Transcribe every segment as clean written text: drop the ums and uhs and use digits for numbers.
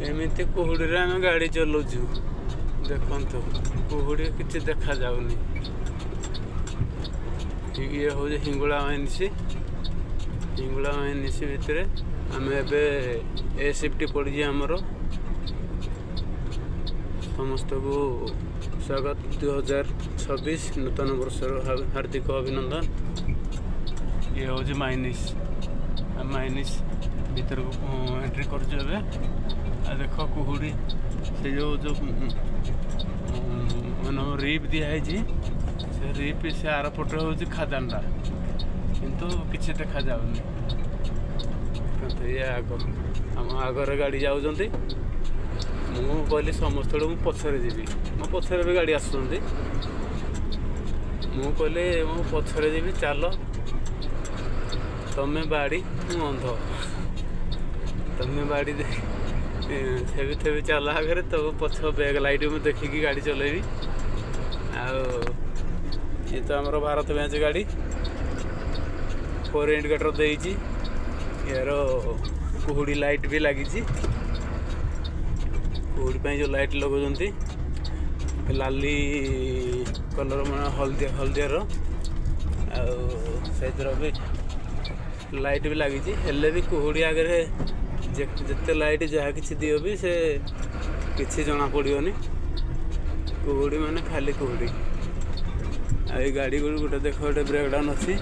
एमती कुहुड़ी आम गाड़ी चलाऊँ देखु कुहुड़ी किसी देखा जाऊनी। ये हूँ हिंगुला माइनिसी भितर आम ए शिफ्ट पड़ी आमर समस्त को स्वागत 2026 नूतन वर्षर हार्दिक अभिनंदन। ये हूँ माइनिस भीतर को एंट्री कर देख कुहुड़ी से जो मान रिप दिखाई से रिप से आर पटे हूँ खादानटा किंतु किसी देखा जाऊनी। ये आग आम आगे गाड़ी जाऊँ मुझे कहली समस्त लोग पछरे जी मो पछरे भी गाड़ी आसुँच मुझे कहली मो पछरे जी चल तमें बाड़ी मु अंध तमें बाड़ी थे चल आगे तो पछ बैग लाइट में देखिकी गाड़ी चलेबी। ये तो आमर भारत बेंच गाड़ी 4 इंडिकेटर देती यार कुहुड़ी लाइट भी लगी कुहुड़ी जो लाइट लगाउंट लाली कलर मैं हलदियार आइर भी लाइट भी लगी भी कुहुड़ी आगे जिते लाइट जहाँ कि दियो भी से किसी जना पड़ोनी कुहुड़ी माने खाली कुहुड़ी। आई गाड़ी गोटे देख गोटे ब्रेकडाउन अच्छी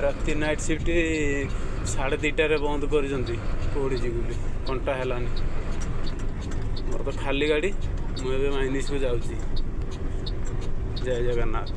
राति नाइट शिफ्ट 2:30 बंद कर कुहुड़ी जी कंटा है मोर तो खाली गाड़ी मुझे माइनिस को जाऊँगी। जय जगन्नाथ।